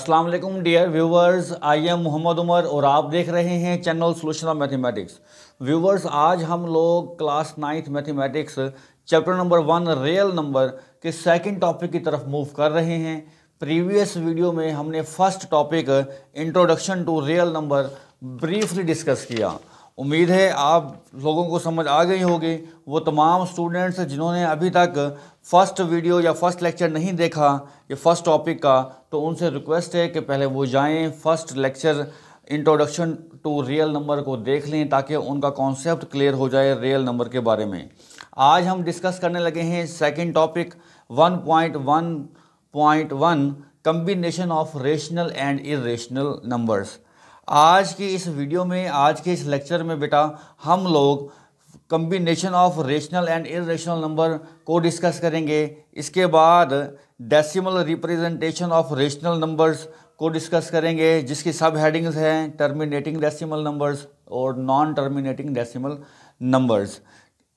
अस्सलाम वालेकुम dear viewers, I am Mohammad Umar और आप देख रहे हैं channel solution of mathematics. Viewers, आज हम लोग class 9th mathematics chapter number 1 real number के सेकंड टॉपिक की तरफ मूव कर रहे हैं। प्रीवियस वीडियो में हमने first topic introduction to real number briefly discuss किया। उम्मीद है आप लोगों को समझ आ गई होगी। वो तमाम स्टूडेंट्स जिन्होंने अभी तक फर्स्ट वीडियो या फर्स्ट लेक्चर नहीं देखा ये फर्स्ट टॉपिक का, तो उनसे रिक्वेस्ट है कि पहले वो जाएं first lecture introduction to real number को देख लें ताकि उनका कॉन्सेप्ट क्लियर हो जाए रियल नंबर के बारे में। आज हम डिस्कस करने लगे हैं second topic 1.1.1 combination of rational and irrational numbers. आज की इस वीडियो में, आज के इस लेक्चर में बेटा हम लोग combination of rational and irrational number को डिस्कस करेंगे। इसके बाद decimal representation of rational numbers को डिस्कस करेंगे, जिसकी सब हेडिंग्स हैं टर्मिनेटिंग डेसिमल नंबर्स और नॉन टर्मिनेटिंग डेसिमल नंबर्स।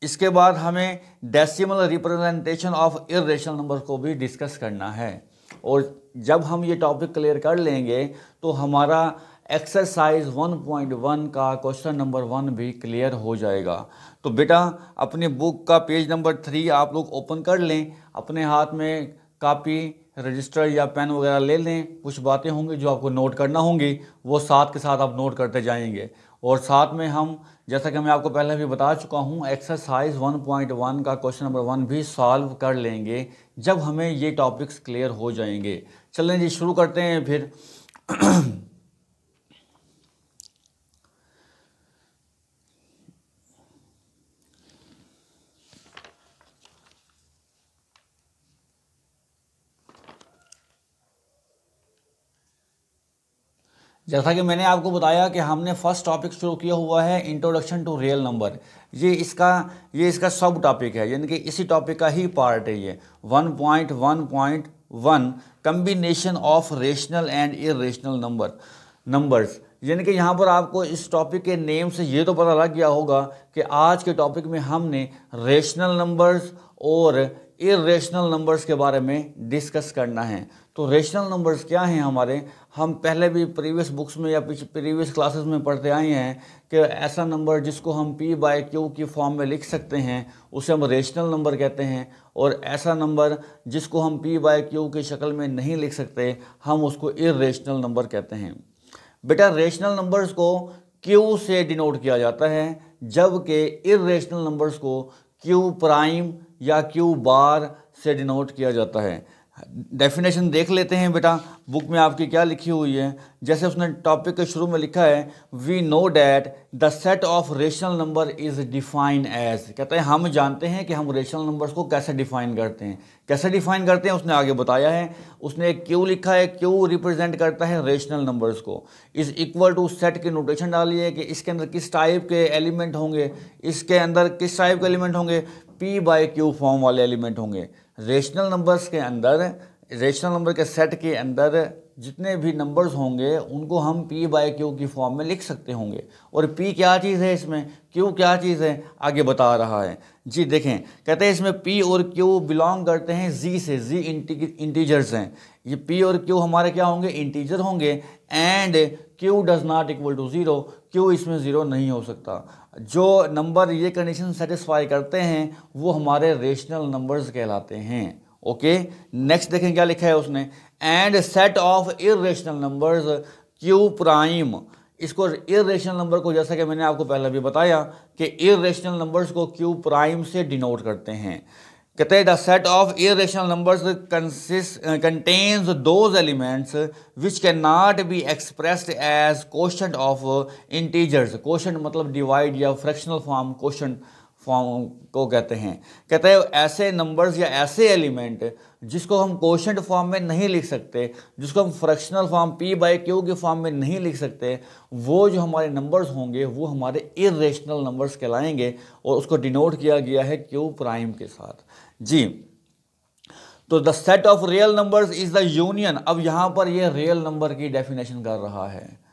इसके बाद हमें decimal representation of irrational number को भी डिस्कस करना है। और जब हम ये टॉपिक क्लियर कर लेंगे तो हमारा एक्सरसाइज 1.1 का क्वेश्चन नंबर 1 भी क्लियर हो जाएगा। तो बेटा अपनी बुक का पेज नंबर 3 आप लोग ओपन कर लें, अपने हाथ में कापी रजिस्टर या पेन वगैरह ले लें। कुछ बातें होंगी जो आपको नोट करना होंगी, वो साथ के साथ आप नोट करते जाएंगे। और साथ में हम, जैसा कि मैं आपको पहले भी बता चुका हूँ, एक्सरसाइज 1.1 का क्वेश्चन नंबर 1 भी सॉल्व कर लेंगे जब हमें ये टॉपिक्स क्लियर हो जाएंगे। चलें जी, शुरू करते हैं फिर। जैसा कि मैंने आपको बताया कि हमने फर्स्ट टॉपिक शुरू किया हुआ है इंट्रोडक्शन टू रियल नंबर। ये इसका सब टॉपिक है, यानी कि इसी टॉपिक का ही पार्ट है ये 1.1.1 combination of rational and irrational numbers. यानी कि यहाँ पर आपको इस टॉपिक के नेम से ये तो पता लग गया होगा कि आज के टॉपिक में हमने रेशनल नंबर्स और इरेशनल नंबर्स के बारे में डिस्कस करना है। तो रेशनल नंबर्स क्या हैं हमारे, हम पहले भी प्रीवियस बुक्स में या प्रीवियस क्लासेस में पढ़ते आए हैं कि ऐसा नंबर जिसको हम p/q की फॉर्म में लिख सकते हैं उसे हम रेशनल नंबर कहते हैं, और ऐसा नंबर जिसको हम p/q की शक्ल में नहीं लिख सकते हम उसको इरेशनल नंबर कहते हैं। बेटा रेशनल नंबर्स को q से डिनोट किया जाता है, जबकि इरेशनल नंबर्स को q प्राइम या q बार से डिनोट किया जाता है। डेफिनेशन देख लेते हैं बेटा, बुक में आपकी क्या लिखी हुई है। जैसे उसने टॉपिक के शुरू में लिखा है, we know that the set of rational number is define as. कहते हैं हम जानते हैं कि हम रेशनल नंबर्स को कैसे डिफाइन करते हैं। कैसे डिफाइन करते हैं उसने आगे बताया है। उसने एक क्यू लिखा है, क्यू रिप्रेजेंट करता है रेशनल नंबर्स को। इज इक्वल टू सेट की नोटेशन डाली है कि इसके अंदर किस टाइप के एलिमेंट होंगे, इसके अंदर किस टाइप के एलिमेंट होंगे, p/q फॉर्म वाले एलिमेंट होंगे। रेशनल नंबर्स के अंदर, रेशनल नंबर के सेट के अंदर जितने भी नंबर्स होंगे उनको हम p/q की फॉर्म में लिख सकते होंगे। और p क्या चीज़ है इसमें, q क्या चीज़ है, आगे बता रहा है जी। देखें, कहते हैं इसमें p और q बिलोंग करते हैं z से। z इंटीजर्स हैं। ये p और q हमारे क्या होंगे, इंटीजर होंगे। And q does not equal to 0, q इसमें 0 नहीं हो सकता। जो नंबर ये कंडीशन सेटिस्फाई करते हैं वो हमारे रेशनल नंबर्स कहलाते हैं। ओके, नेक्स्ट देखें क्या लिखा है उसने, and set of irrational numbers q prime. इसको इरेशनल नंबर को, जैसा कि मैंने आपको पहले भी बताया कि इरेशनल नंबर्स को q प्राइम से डिनोट करते हैं। कहते हैं the set of irrational numbers contains those elements which can not be expressed as quotient of integers. Quotient मतलब डिवाइड या फ्रैक्शनल फॉर्म, कोशेंट फॉर्म को कहते हैं। कहते हैं ऐसे नंबर्स या ऐसे एलिमेंट जिसको हम कोशेंट फॉर्म में नहीं लिख सकते, जिसको हम फ्रैक्शनल फॉर्म p/q की फॉर्म में नहीं लिख सकते, वो जो हमारे नंबर्स होंगे वो हमारे इरेशनल नंबर्स कहलाएंगे। और उसको डिनोट किया गया है q प्राइम के साथ जी। तो the set of real numbers is the union. अब यहाँ पर ये रियल नंबर की डेफिनेशन कर रहा है।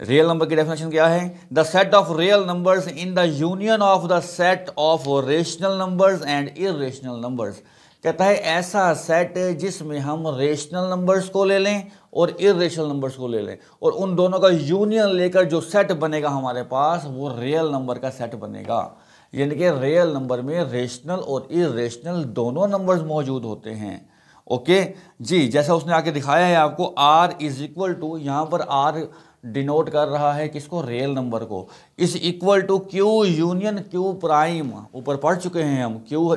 रियल नंबर की डेफिनेशन क्या है, the set of real numbers in the union of the set of rational numbers and irrational numbers. कहता है ऐसा सेट जिसमें हम रेशनल नंबर्स को ले लें और इरेशनल नंबर्स को ले लें, और उन दोनों का यूनियन लेकर जो सेट बनेगा हमारे पास वो रियल नंबर का सेट बनेगा। यानी कि रियल नंबर में रेशनल और इरेशनल दोनों नंबर्स मौजूद होते हैं। ओके जी, जैसा उसने आके दिखाया है आपको, r इज इक्वल टू, यहाँ पर r डिनोट कर रहा है किसको, रियल नंबर को, इस equal to Q union Q prime, ऊपर पढ़ चुके हैं हम, क्यू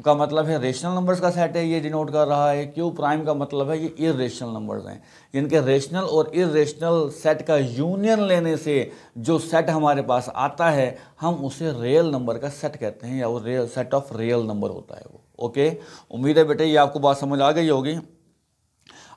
का मतलब है रेशनल नंबर्स का सेट है, ये डिनोट कर रहा है, क्यू प्राइम का मतलब है ये इरेशनल नंबर्स हैं। यानी कि रेशनल और इरेशनल सेट का यूनियन लेने से जो सेट हमारे पास आता है हम उसे रियल नंबर का सेट कहते हैं, या वो real set of real number होता है वो। ओके, उम्मीद है बेटे ये आपको बात समझ आ गई होगी।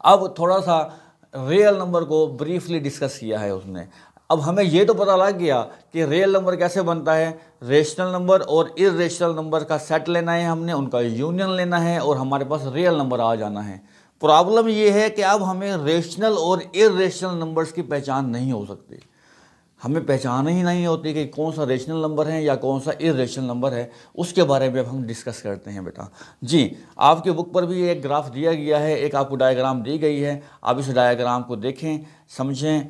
अब थोड़ा सा रियल नंबर को ब्रीफली डिस्कस किया है उसने। अब हमें ये तो पता लग गया कि रियल नंबर कैसे बनता है, रेशनल नंबर और इरेशनल नंबर का सेट लेना है हमने, उनका यूनियन लेना है और हमारे पास रियल नंबर आ जाना है। प्रॉब्लम ये है कि अब हमें रेशनल और इरेशनल नंबर्स की पहचान नहीं हो सकती, हमें पहचान ही नहीं होती कि कौन सा रेशनल नंबर है या कौन सा इरेशनल नंबर है। उसके बारे में अब हम डिस्कस करते हैं बेटा। जी, आपकी बुक पर भी एक ग्राफ दिया गया है, एक आपको डायग्राम दी गई है, आप इस डायग्राम को देखें, समझें।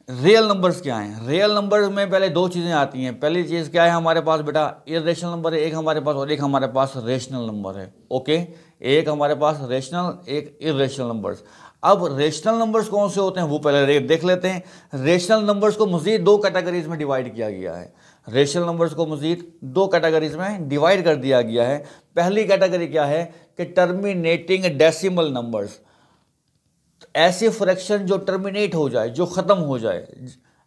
रियल नंबर्स क्या हैं? रियल नंबर में पहले दो चीज़ें आती हैं। पहली चीज़ क्या है हमारे पास बेटा, इरेशनल नंबर है एक हमारे पास और एक हमारे पास रेशनल नंबर है। ओके, एक हमारे पास रेशनल, एक इरेशनल नंबर्स। अब रेशनल नंबर्स कौन से होते हैं वो पहले देख लेते हैं। रेशनल नंबर्स को मजीद दो कैटेगरीज में डिवाइड किया गया है। रेशनल नंबर्स को मजीद दो कैटेगरीज में डिवाइड कर दिया गया है। पहली कैटेगरी क्या है कि टर्मिनेटिंग डेसिमल नंबर्स, ऐसे फ्रैक्शन जो टर्मिनेट हो जाए, जो ख़त्म हो जाए,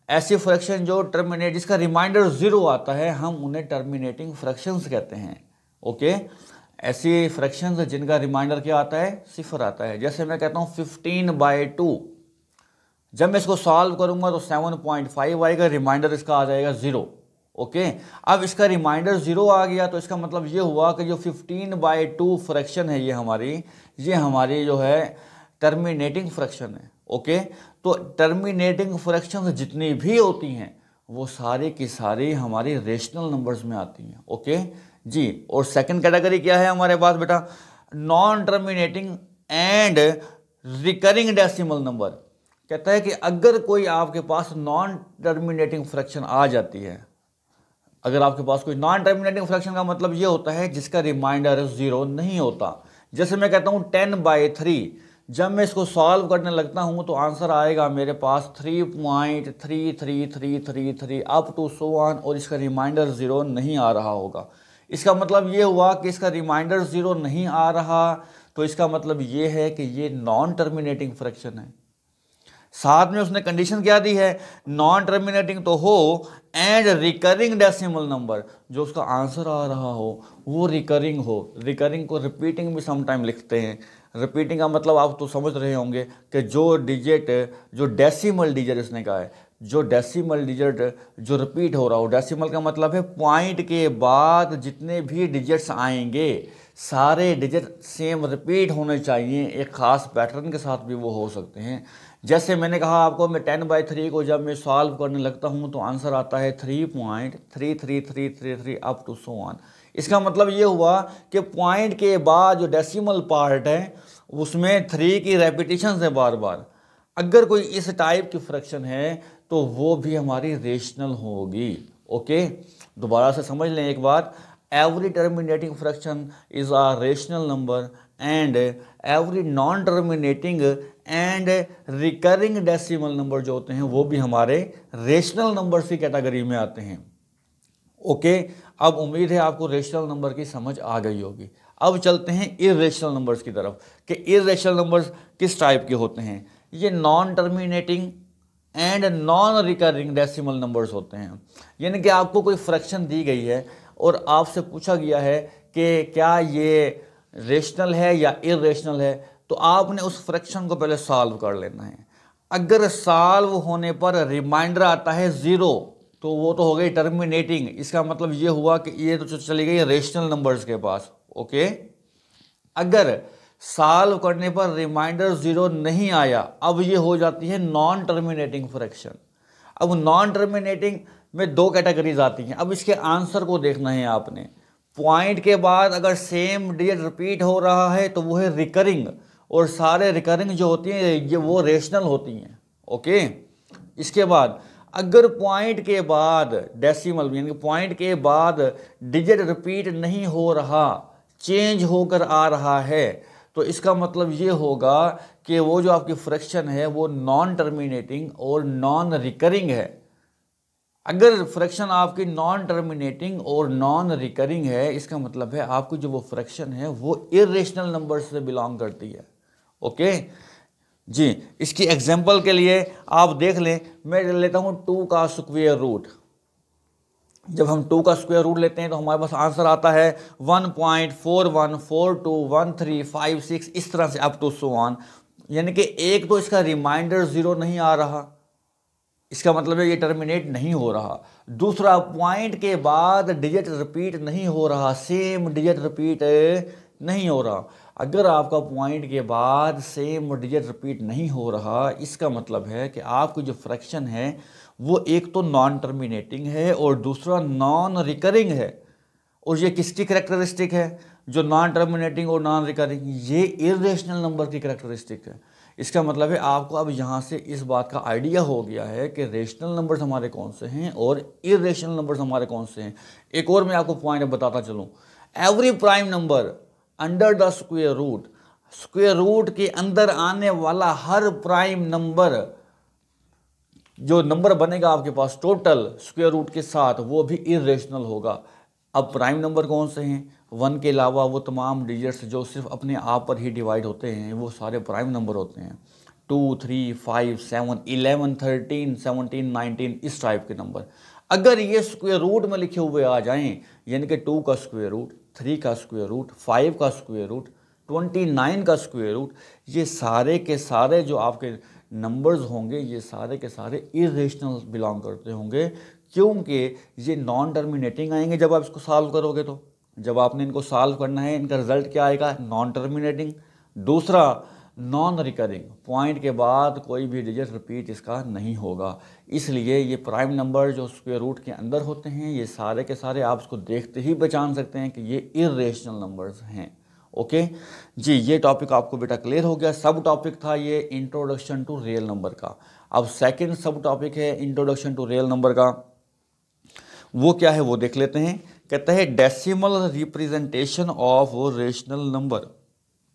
ऐसे फ्रैक्शन जो टर्मिनेट, जिसका रिमाइंडर ज़ीरो आता है, हम उन्हें टर्मिनेटिंग फ्रैक्शंस कहते हैं। ओके, ऐसे फ्रैक्शंस जिनका रिमाइंडर क्या आता है, सिफर आता है। जैसे मैं कहता हूँ 15/2, जब मैं इसको सॉल्व करूँगा तो 7.5 आएगा, रिमाइंडर इसका आ जाएगा 0। ओके, अब इसका रिमाइंडर 0 आ गया तो इसका मतलब ये हुआ कि जो 15/2 फ्रैक्शन है ये हमारी जो है टर्मिनेटिंग फ्रैक्शन है। ओके, तो टर्मिनेटिंग फ्रैक्शन जितनी भी होती हैं वो सारी की सारी हमारी रेशनल नंबर्स में आती हैं। ओके जी, और सेकंड कैटेगरी क्या है हमारे पास बेटा, non terminating and recurring decimal number. कहता है कि अगर कोई आपके पास नॉन टर्मिनेटिंग फ्रैक्शन आ जाती है, अगर आपके पास कोई नॉन टर्मिनेटिंग फ्रैक्शन का मतलब ये होता है जिसका रिमाइंडर 0 नहीं होता। जैसे मैं कहता हूँ 10/3, जब मैं इसको सॉल्व करने लगता हूँ तो आंसर आएगा मेरे पास 3.3333 अप टू सो ऑन, और इसका रिमाइंडर 0 नहीं आ रहा होगा। इसका मतलब ये हुआ कि इसका रिमाइंडर 0 नहीं आ रहा, तो इसका मतलब ये है कि ये नॉन टर्मिनेटिंग फ्रैक्शन है। साथ में उसने कंडीशन क्या दी है, नॉन टर्मिनेटिंग तो हो एंड रिकरिंग डेसिमल नंबर, जो उसका आंसर आ रहा हो वो रिकरिंग हो। रिकरिंग को रिपीटिंग भी समटाइम लिखते हैं। रिपीटिंग का मतलब आप तो समझ रहे होंगे कि जो डिजिट, जो डेसिमल डिजिट इसने कहा है, जो डेसिमल डिजिट जो रिपीट हो रहा हो। डेसिमल का मतलब है पॉइंट के बाद जितने भी डिजिट्स आएंगे सारे डिजिट सेम रिपीट होने चाहिए, एक ख़ास पैटर्न के साथ भी वो हो सकते हैं। जैसे मैंने कहा आपको, मैं 10/3 को जब मैं सॉल्व करने लगता हूँ तो आंसर आता है 3.33333 अप टू सो ऑन। इसका मतलब ये हुआ कि पॉइंट के बाद जो डेसिमल पार्ट है उसमें 3 की रेपिटेशन है बार बार। अगर कोई इस टाइप की फ्रैक्शन है तो वो भी हमारी रेशनल होगी। ओके, दोबारा से समझ लें एक बात, every terminating fraction is a rational number and every non terminating and recurring decimal number जो होते हैं वो भी हमारे रेशनल नंबर्स की कैटेगरी में आते हैं। ओके, अब उम्मीद है आपको रेशनल नंबर की समझ आ गई होगी। अब चलते हैं इरेशनल नंबर्स की तरफ कि इरेशनल नंबर्स किस टाइप के होते हैं। ये non terminating and non recurring decimal numbers होते हैं। यानी कि आपको कोई फ्रैक्शन दी गई है और आपसे पूछा गया है कि क्या ये रेशनल है या इरेशनल है, तो आपने उस फ्रैक्शन को पहले सॉल्व कर लेना है। अगर सॉल्व होने पर रिमाइंडर आता है 0 तो वो तो हो गई टर्मिनेटिंग। इसका मतलब ये हुआ कि ये तो चली गई रेशनल नंबर्स के पास। ओके, अगर सॉल्व करने पर रिमाइंडर 0 नहीं आया, अब ये हो जाती है नॉन टर्मिनेटिंग फ्रैक्शन। अब नॉन टर्मिनेटिंग में दो कैटेगरीज आती हैं। अब इसके आंसर को देखना है आपने। पॉइंट के बाद अगर सेम डिजिट रिपीट हो रहा है तो वो है रिकरिंग, और सारे रिकरिंग जो होती हैं ये वो रेशनल होती हैं। ओके, इसके बाद अगर पॉइंट के बाद डेसिमल यानी कि पॉइंट के बाद डिजिट रिपीट नहीं हो रहा, चेंज होकर आ रहा है, तो इसका मतलब ये होगा कि वो जो आपकी फ्रैक्शन है वो नॉन टर्मिनेटिंग और नॉन रिकरिंग है। अगर फ्रैक्शन आपकी नॉन टर्मिनेटिंग और नॉन रिकरिंग है, इसका मतलब है आपकी जो वो फ्रैक्शन है वो इर्रेशनल नंबर से बिलोंग करती है। ओके जी, इसकी एग्जांपल के लिए आप देख लें, मैं लेता हूं 2 का स्क्वायर रूट। जब हम 2 का स्क्वायर रूट लेते हैं तो हमारे पास आंसर आता है 1.41421356, इस तरह से अप टू सो ऑन। यानी कि एक तो इसका रिमाइंडर 0 नहीं आ रहा, इसका मतलब है ये टर्मिनेट नहीं हो रहा। दूसरा, पॉइंट के बाद डिजिट रिपीट नहीं हो रहा, सेम डिजिट रिपीट नहीं हो रहा। अगर आपका पॉइंट के बाद सेम डिजिट रिपीट नहीं हो रहा, इसका मतलब है कि आपकी जो फ्रैक्शन है वो एक तो नॉन टर्मिनेटिंग है और दूसरा नॉन रिकरिंग है। और ये किसकी करेक्टरिस्टिक है? जो नॉन टर्मिनेटिंग और नॉन रिकरिंग, ये इर्रेशनल नंबर की करेक्टरिस्टिक है। इसका मतलब है आपको अब यहाँ से इस बात का आइडिया हो गया है कि रेशनल नंबर्स हमारे कौन से हैं और इर्रेशनल नंबर्स हमारे कौन से हैं। एक और मैं आपको पॉइंट बताता चलूँ, every prime number under the square root, square root के अंदर आने वाला हर प्राइम नंबर, जो नंबर बनेगा आपके पास टोटल स्क्वायर रूट के साथ, वो भी इर्रेशनल होगा। अब प्राइम नंबर कौन से हैं? 1 के अलावा वो तमाम डिजिट्स जो सिर्फ अपने आप पर ही डिवाइड होते हैं वो सारे प्राइम नंबर होते हैं। 2, 3, 5, 7, 11, 13, 17, 19, इस टाइप के नंबर अगर ये स्क्वायर रूट में लिखे हुए आ जाएं, यानी कि 2 का स्क्वायर रूट, 3 का स्क्वायर रूट, 5 का स्क्वायर रूट, 29 का स्क्वायर रूट, ये सारे के सारे जो आपके नंबर्स होंगे ये सारे के सारे इर्रेशनल बिलोंग करते होंगे, क्योंकि ये नॉन टर्मिनेटिंग आएंगे। जब आप इसको सॉल्व करोगे तो जब आपने इनको सॉल्व करना है, इनका रिजल्ट क्या आएगा? Non terminating. दूसरा, नॉन रिकरिंग, पॉइंट के बाद कोई भी डिजिट रिपीट इसका नहीं होगा। इसलिए ये प्राइम नंबर जो स्क्वायर रूट के अंदर होते हैं ये सारे के सारे आप इसको देखते ही पहचान सकते हैं कि ये इर्रेशनल नंबर्स हैं। ओके जी, ये टॉपिक आपको बेटा क्लियर हो गया। सब टॉपिक था ये इंट्रोडक्शन टू रियल नंबर का। अब सेकंड सब टॉपिक है इंट्रोडक्शन टू रियल नंबर का, वो क्या है वो देख लेते हैं। कहता है decimal representation of rational number.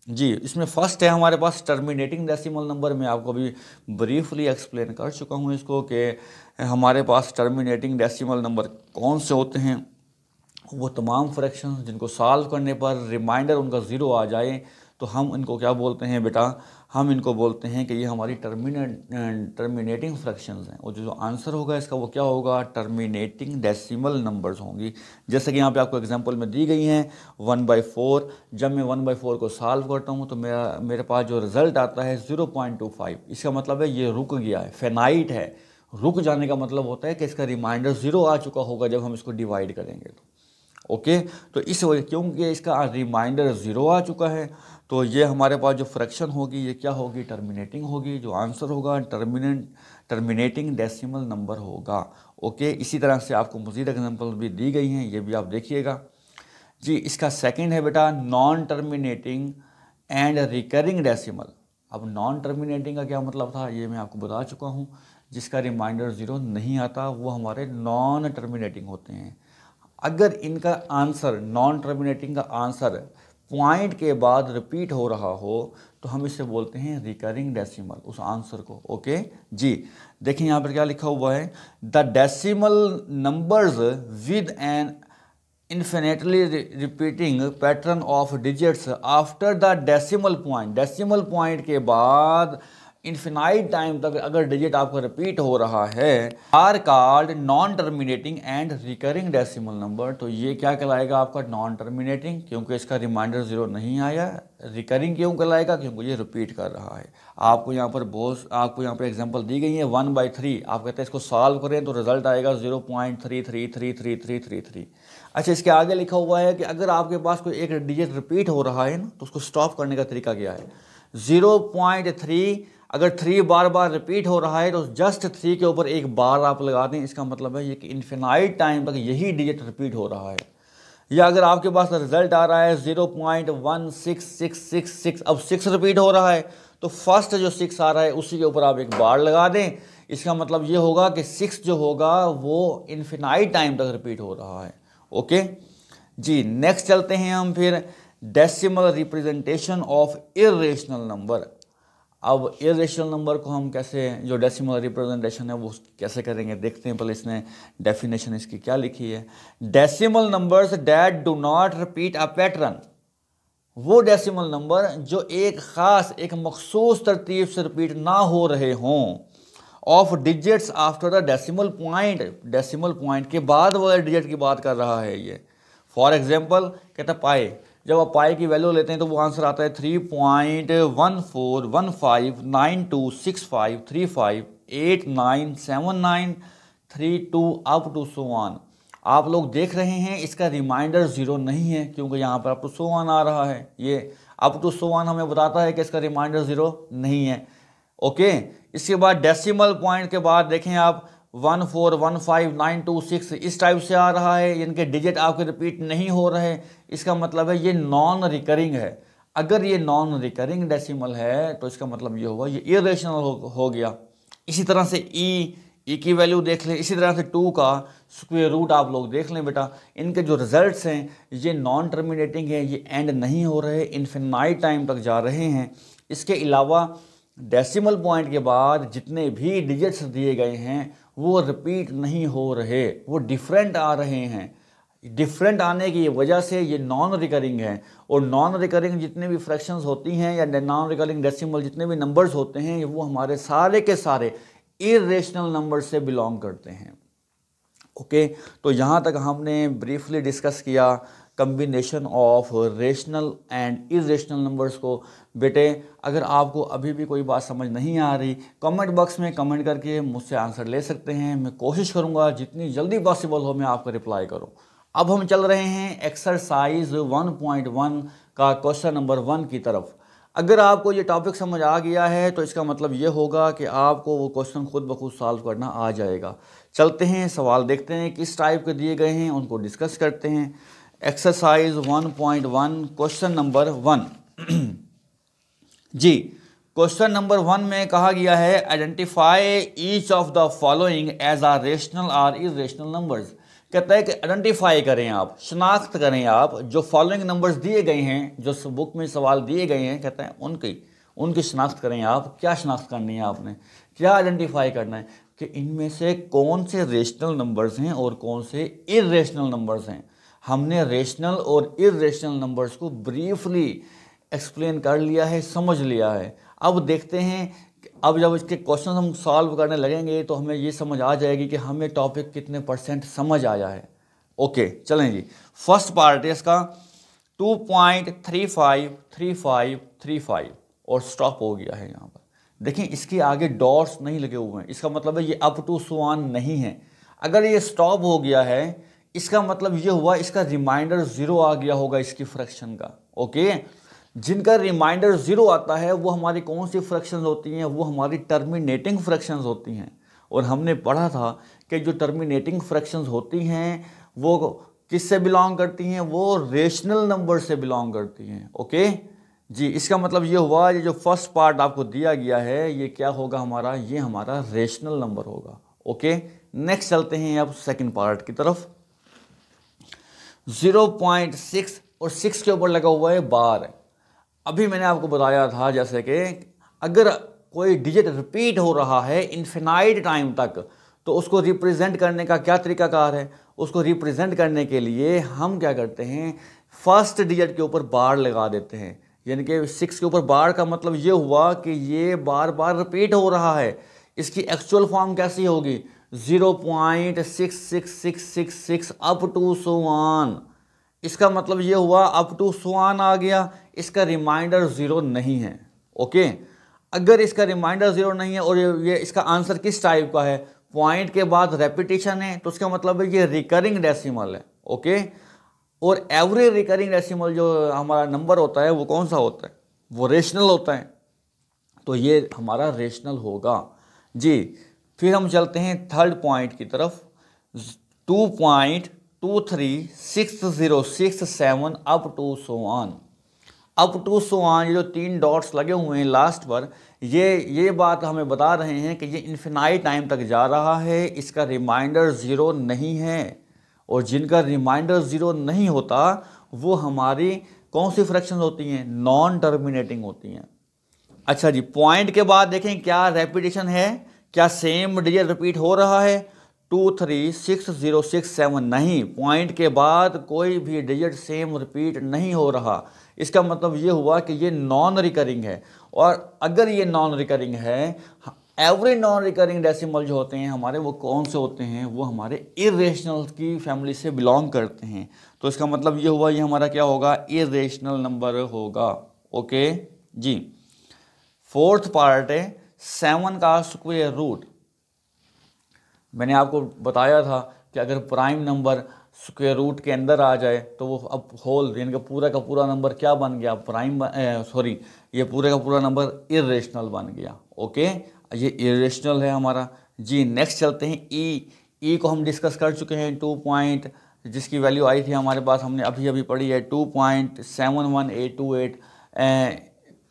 जी, इसमें फर्स्ट है हमारे पास टर्मिनेटिंग डेसिमल नंबर। मैं आपको अभी ब्रीफली एक्सप्लेन कर चुका हूँ इसको कि हमारे पास टर्मिनेटिंग डेसिमल नंबर कौन से होते हैं। वो तमाम फ्रैक्शंस जिनको सॉल्व करने पर रिमाइंडर उनका 0 आ जाए तो हम इनको क्या बोलते हैं बेटा? हम इनको बोलते हैं कि ये हमारी टर्मिनेटिंग फ्रैक्शंस हैं। और जो आंसर होगा इसका वो क्या होगा? टर्मिनेटिंग डेसिमल नंबर्स होंगी। जैसे कि यहाँ पे आपको एग्जांपल में दी गई हैं 1/4। जब मैं 1/4 को सॉल्व करता हूँ तो मेरे पास जो रिज़ल्ट आता है 0.25। इसका मतलब है ये रुक गया है, फेनाइट है। रुक जाने का मतलब होता है कि इसका रिमाइंडर 0 आ चुका होगा जब हम इसको डिवाइड करेंगे तो। ओके तो इस वजह, क्योंकि इसका रिमाइंडर 0 आ चुका है, तो ये हमारे पास जो फ्रैक्शन होगी ये क्या होगी? टर्मिनेटिंग होगी। जो आंसर होगा टर्मिनेटिंग डेसिमल नंबर होगा। ओके, इसी तरह से आपको मज़ीद एग्जांपल भी दी गई हैं, ये भी आप देखिएगा। जी, इसका सेकंड है बेटा non terminating and recurring decimal. अब नॉन टर्मिनेटिंग का क्या मतलब था ये मैं आपको बता चुका हूँ। जिसका रिमाइंडर 0 नहीं आता वो हमारे नॉन टर्मिनेटिंग होते हैं। अगर इनका आंसर, नॉन टर्मिनेटिंग का आंसर पॉइंट के बाद रिपीट हो रहा हो तो हम इसे बोलते हैं रिकरिंग डेसिमल, उस आंसर को। ओके जी, देखिए यहाँ पर क्या लिखा हुआ है, the decimal numbers with an infinitely repeating pattern of digits after the decimal point. Decimal point के बाद इन्फिनाइट टाइम तक अगर डिजिट आपका रिपीट हो रहा है are called non terminating and recurring decimal number. तो ये क्या कहलाएगा आपका? नॉन टर्मिनेटिंग, क्योंकि इसका रिमाइंडर 0 नहीं आया। रिकरिंग क्यों कहलाएगा? क्योंकि ये रिपीट कर रहा है। आपको यहाँ पर एग्जांपल दी गई है 1/3। आप कहते हैं इसको सॉल्व करें तो रिजल्ट आएगा 0.33333333। अच्छा, इसके आगे लिखा हुआ है कि अगर आपके पास कोई एक डिजिट रिपीट हो रहा है ना तो उसको स्टॉप करने का तरीका क्या है? 0.3 अगर 3 बार बार रिपीट हो रहा है तो जस्ट 3 के ऊपर एक बार आप लगा दें। इसका मतलब है ये कि इन्फिनाइट टाइम तक यही डिजिट रिपीट हो रहा है। या अगर आपके पास रिजल्ट आ रहा है 0.16666, अब 6 रिपीट हो रहा है तो फर्स्ट जो 6 आ रहा है उसी के ऊपर आप एक बार लगा दें। इसका मतलब ये होगा कि 6 जो होगा वो इन्फिनाइट टाइम तक रिपीट हो रहा है। ओके जी, नेक्स्ट चलते हैं हम फिर decimal representation of irrational number. अब इर्रेशनल नंबर को हम कैसे, जो डेसिमल रिप्रेजेंटेशन है वो कैसे करेंगे देखते हैं। पहले इसने डेफिनेशन इसकी क्या लिखी है। Decimal numbers that do not repeat a pattern, वो डेसिमल नंबर जो एक ख़ास एक मखसूस तरतीब से रिपीट ना हो रहे हों, of digits after the decimal point, decimal point के बाद वाले डिजिट की बात कर रहा है ये। फॉर एग्जांपल कहता है पाई, जब आप पाई की वैल्यू लेते हैं तो वो आंसर आता है 3.1415926535897932 अप टू सो ऑन। आप लोग देख रहे हैं इसका रिमाइंडर 0 नहीं है क्योंकि यहाँ पर अप टू सो ऑन आ रहा है। ये अप टू सो ऑन हमें बताता है कि इसका रिमाइंडर 0 नहीं है। ओके, इसके बाद डेसिमल पॉइंट के बाद देखें आप 1415926 इस टाइप से आ रहा है, इनके डिजिट आपके रिपीट नहीं हो रहे। इसका मतलब है ये नॉन रिकरिंग है। अगर ये नॉन रिकरिंग डेसिमल है तो इसका मतलब ये होगा ये इरेशनल हो गया। इसी तरह से ई की वैल्यू देख लें, इसी तरह से 2 का स्क्वायर रूट आप लोग देख लें बेटा। इनके जो रिजल्ट्स हैं ये नॉन टर्मिनेटिंग है, ये एंड नहीं हो रहे, इन्फिनाइट टाइम तक जा रहे हैं। इसके अलावा डेसिमल पॉइंट के बाद जितने भी डिजिट्स दिए गए हैं वो रिपीट नहीं हो रहे, वो डिफरेंट आ रहे हैं। डिफरेंट आने की वजह से ये नॉन रिकरिंग है। और नॉन रिकरिंग जितने भी फ्रैक्शंस होती हैं या नॉन रिकरिंग डेसिमल जितने भी नंबर्स होते हैं वो हमारे सारे के सारे इरेशनल नंबर से बिलोंग करते हैं। ओके, तो यहाँ तक हमने ब्रीफली डिस्कस किया combination of rational and irrational numbers को। बेटे अगर आपको अभी भी कोई बात समझ नहीं आ रही कमेंट बॉक्स में कमेंट करके मुझसे आंसर ले सकते हैं। मैं कोशिश करूँगा जितनी जल्दी पॉसिबल हो मैं आपको रिप्लाई करूँ। अब हम चल रहे हैं एक्सरसाइज 1.1 का क्वेश्चन नंबर 1 की तरफ। अगर आपको ये टॉपिक समझ आ गया है तो इसका मतलब ये होगा कि आपको वो क्वेश्चन खुद ब खुद सॉल्व करना आ जाएगा। चलते हैं सवाल देखते हैं किस टाइप के दिए गए हैं, उनको डिस्कस करते हैं। एक्सरसाइज 1.1 क्वेश्चन नंबर 1 जी, क्वेश्चन नंबर 1 में कहा गया है identify each of the following as are rational और इरेशनल नंबर्स। कहता है कि आइडेंटिफाई करें, आप शनाख्त करें, आप जो फॉलोइंग नंबर्स दिए गए हैं, जो बुक में सवाल दिए गए हैं, कहता है उनकी शनाख्त करें। आप क्या शनाख्त करनी है, आपने क्या आइडेंटिफाई करना है कि इनमें से कौन से रेशनल नंबर्स हैं और कौन से इरेशनल नंबर्स हैं। हमने रेशनल और इरेशनल नंबर्स को ब्रीफली एक्सप्लेन कर लिया है, समझ लिया है। अब देखते हैं, अब जब इसके क्वेश्चन हम सॉल्व करने लगेंगे तो हमें ये समझ आ जाएगी कि हमें टॉपिक कितने % समझ आया है। ओके चलें जी, फर्स्ट पार्ट है इसका 2.353535 और स्टॉप हो गया है यहाँ पर। देखिए इसके आगे डॉट्स नहीं लगे हुए हैं, इसका मतलब है ये अप टू सो ऑन नहीं है। अगर ये स्टॉप हो गया है इसका मतलब ये हुआ इसका रिमाइंडर 0 आ गया होगा इसकी फ्रैक्शन का। ओके, जिनका रिमाइंडर 0 आता है वो हमारी कौन सी फ्रैक्शंस होती हैं, वो हमारी टर्मिनेटिंग फ्रैक्शंस होती हैं। और हमने पढ़ा था कि जो टर्मिनेटिंग फ्रैक्शंस होती हैं वो किससे बिलोंग करती हैं, वो रेशनल नंबर से बिलोंग करती हैं। ओके जी, इसका मतलब ये हुआ ये जो फर्स्ट पार्ट आपको दिया गया है ये क्या होगा हमारा, ये हमारा रेशनल नंबर होगा। ओके, नेक्स्ट चलते हैं अब सेकंड पार्ट की तरफ। 0.6 और 6 के ऊपर लगा हुआ है बार। अभी मैंने आपको बताया था जैसे कि अगर कोई डिजिट रिपीट हो रहा है इन्फिनाइट टाइम तक तो उसको रिप्रेजेंट करने का क्या तरीकाकार है। उसको रिप्रेजेंट करने के लिए हम क्या करते हैं, फर्स्ट डिजिट के ऊपर बार लगा देते हैं। यानी कि 6 के ऊपर बार का मतलब ये हुआ कि ये बार बार रिपीट हो रहा है। इसकी एक्चुअल फॉर्म कैसी होगी, 0.66666 अप टू सो ऑन। इसका मतलब ये हुआ अप टू सो ऑन आ गया, इसका रिमाइंडर 0 नहीं है। ओके, अगर इसका रिमाइंडर 0 नहीं है और ये इसका आंसर किस टाइप का है, पॉइंट के बाद रेपिटेशन है तो उसका मतलब है ये रिकरिंग डेसिमल है। ओके, और एवरी रिकरिंग डेसिमल जो हमारा नंबर होता है वो कौन सा होता है, वो रेशनल होता है। तो ये हमारा रेशनल होगा जी। फिर हम चलते हैं थर्ड पॉइंट की तरफ। 2.353535 236067 up to so on. Up to so on, ये जो 3 डॉट्स लगे हुए हैं लास्ट पर, ये बात हमें बता रहे हैं कि ये इन्फिनाइट टाइम तक जा रहा है, इसका रिमाइंडर 0 नहीं है। और जिनका रिमाइंडर 0 नहीं होता वो हमारी कौन सी फ्रैक्शन होती हैं? नॉन टर्मिनेटिंग होती हैं। अच्छा जी, पॉइंट के बाद देखें क्या रेपिटेशन है, क्या सेम डिजिट रिपीट हो रहा है? 236067 नहीं, पॉइंट के बाद कोई भी डिजिट सेम रिपीट नहीं हो रहा। इसका मतलब ये हुआ कि ये नॉन रिकरिंग है। और अगर ये नॉन रिकरिंग है, एवरी नॉन रिकरिंग डेसिमल जो होते हैं हमारे, वो कौन से होते हैं? वो हमारे इरेशनल की फैमिली से बिलोंग करते हैं। तो इसका मतलब ये हुआ, ये हमारा क्या होगा? इरेशनल नंबर होगा। ओके जी। फोर्थ पार्ट है 7 का स्क्वायर रूट। मैंने आपको बताया था कि अगर प्राइम नंबर स्क्वायर रूट के अंदर आ जाए तो वो अब होल, यानी कि पूरा का पूरा नंबर क्या बन गया? ये पूरे का पूरा नंबर इरेशनल बन गया। ओके, ये इरेशनल है हमारा जी। नेक्स्ट चलते हैं ई को हम डिस्कस कर चुके हैं। 2 पॉइंट जिसकी वैल्यू आई थी हमारे पास, हमने अभी पढ़ी है 2.71828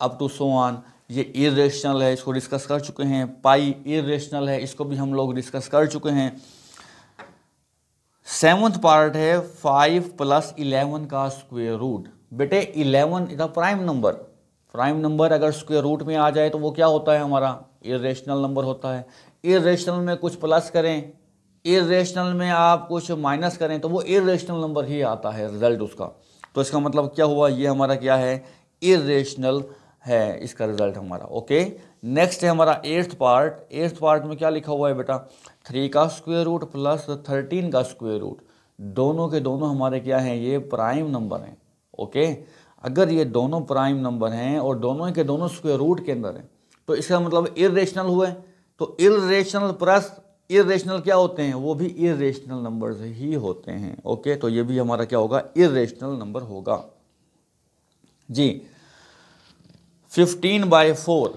अप टू सो ऑन। ये इरेशनल है, इसको डिस्कस कर चुके हैं। पाई इरेशनल है, इसको भी हम लोग डिस्कस कर चुके हैं। 7th पार्ट है 5 + 11 का स्क्वायर रूट। बेटे 11 is prime number. Prime number अगर स्क्वायर रूट में आ जाए तो वो क्या होता है? हमारा इरेशनल नंबर होता है। इरेशनल में कुछ प्लस करें, इरेशनल में आप कुछ माइनस करें तो वो इरेशनल नंबर ही आता है रिजल्ट उसका। तो इसका मतलब क्या हुआ? ये हमारा क्या है? इरेशनल है इसका रिजल्ट हमारा। ओके, नेक्स्ट है हमारा 8th पार्ट। 8th पार्ट में क्या लिखा हुआ है बेटा? 3 का स्क्वायर रूट प्लस 13 का स्क्वायर रूट। दोनों के दोनों हमारे क्या हैं? ये प्राइम नंबर हैं। ओके, अगर ये दोनों प्राइम नंबर हैं और दोनों के दोनों स्क्वायर रूट के अंदर हैं तो इसका मतलब इरेशनल हुए। तो इरेशनल प्लस इरेशनल क्या होते हैं? वो भी इरेशनल नंबर्स ही होते हैं। ओके, तो ये भी हमारा क्या होगा? इरेशनल नंबर होगा जी। 15/4।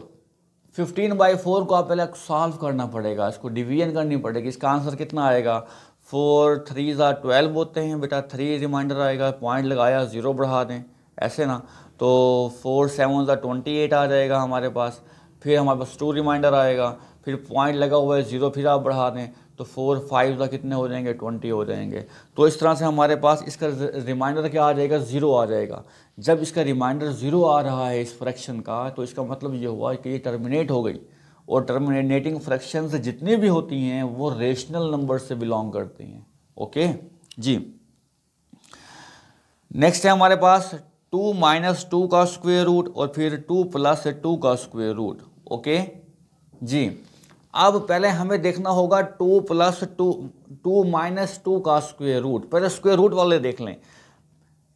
15/4 को आप पहले सॉल्व करना पड़ेगा, इसको डिवीजन करनी पड़ेगी। इसका आंसर कितना आएगा? 4 3 12 होते हैं बेटा। 3 रिमाइंडर आएगा, पॉइंट लगाया, 0 बढ़ा दें, ऐसे ना। तो 4 7 28 आ जाएगा हमारे पास। फिर हमारे पास 2 रिमाइंडर आएगा, फिर पॉइंट लगा हुआ है 0, फिर आप बढ़ा दें तो 4 5 कितने हो जाएंगे? 20 हो जाएंगे। तो इस तरह से हमारे पास इसका रिमाइंडर क्या आ जाएगा? 0 आ जाएगा। जब इसका रिमाइंडर 0 आ रहा है इस फ्रैक्शन का, तो इसका मतलब ये हुआ कि ये टर्मिनेट हो गई। और टर्मिनेटिंग फ्रैक्शंस जितनी भी होती हैं वो रेशनल नंबर से बिलोंग करती हैं। ओके जी। नेक्स्ट है हमारे पास 2 - 2 का स्क्वायर रूट और फिर 2 + 2 का स्क्वायर रूट। ओके जी। अब पहले हमें देखना होगा 2 + 2 -2 का स्क्वायर रूट। पहले स्क्वायर रूट वाले देख लें।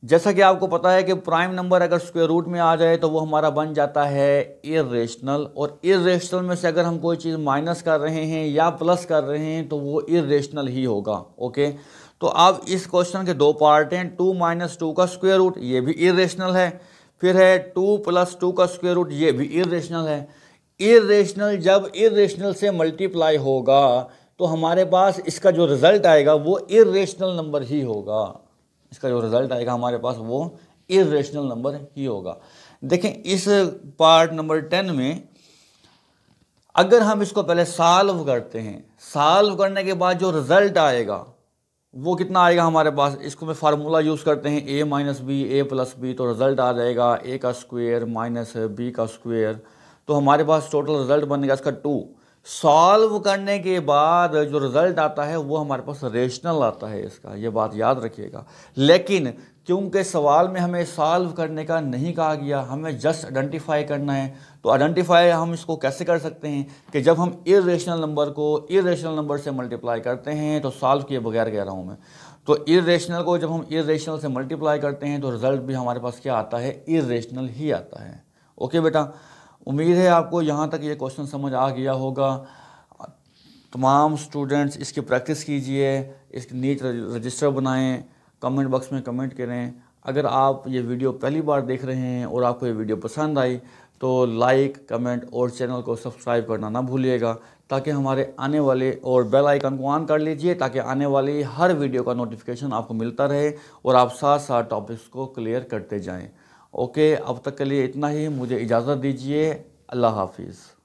जैसा कि आपको पता है कि प्राइम नंबर अगर स्क्वायर रूट में आ जाए तो वो हमारा बन जाता है इरेशनल। और इरेशनल में से अगर हम कोई चीज़ माइनस कर रहे हैं या प्लस कर रहे हैं तो वो इरेशनल ही होगा। ओके, तो अब इस क्वेश्चन के 2 पार्ट हैं। 2 - 2 का स्क्वायर रूट, ये भी इरेशनल है। फिर है 2 + 2 का स्क्वायर रूट, ये भी इरेशनल है। इरेशनल जब इरेशनल से मल्टीप्लाई होगा तो हमारे पास इसका जो रिजल्ट आएगा वो इरेशनल नंबर ही होगा। इसका जो रिजल्ट आएगा हमारे पास वो इरेशनल नंबर ही होगा। देखें इस पार्ट नंबर 10 में अगर हम इसको पहले सॉल्व करते हैं, सॉल्व करने के बाद जो रिजल्ट आएगा वो कितना आएगा हमारे पास? इसको में फार्मूला यूज़ करते हैं a - b a + b, तो रिजल्ट आ जाएगा a का स्क्वायर माइनस b का स्क्वायर। तो हमारे पास टोटल रिजल्ट बनेगा इसका 2। सॉल्व करने के बाद जो रिजल्ट आता है वो हमारे पास रेशनल आता है इसका, ये बात याद रखिएगा। लेकिन क्योंकि सवाल में हमें सॉल्व करने का नहीं कहा गया, हमें जस्ट आइडेंटिफाई करना है। तो आइडेंटिफाई हम इसको कैसे कर सकते हैं कि जब हम इरेशनल नंबर को इरेशनल नंबर से मल्टीप्लाई करते हैं, तो सॉल्व किए बगैर कह रहा हूँ मैं, तो इरेशनल को जब हम इरेशनल से मल्टीप्लाई करते हैं तो रिजल्ट भी हमारे पास क्या आता है? इरेशनल ही आता है। ओके बेटा, उम्मीद है आपको यहाँ तक ये क्वेश्चन समझ आ गया होगा। तमाम स्टूडेंट्स इसकी प्रैक्टिस कीजिए, इसकी नीट रजिस्टर बनाएं, कमेंट बॉक्स में कमेंट करें। अगर आप ये वीडियो पहली बार देख रहे हैं और आपको ये वीडियो पसंद आई तो लाइक, कमेंट और चैनल को सब्सक्राइब करना ना भूलिएगा, ताकि हमारे आने वाले, और बेल आइकन को ऑन कर लीजिए ताकि आने वाली हर वीडियो का नोटिफिकेशन आपको मिलता रहे और आप साथ साथ टॉपिक्स को क्लियर करते जाएं। ओके, अब तक के लिए इतना ही, मुझे इजाज़त दीजिए। अल्लाह हाफिज़।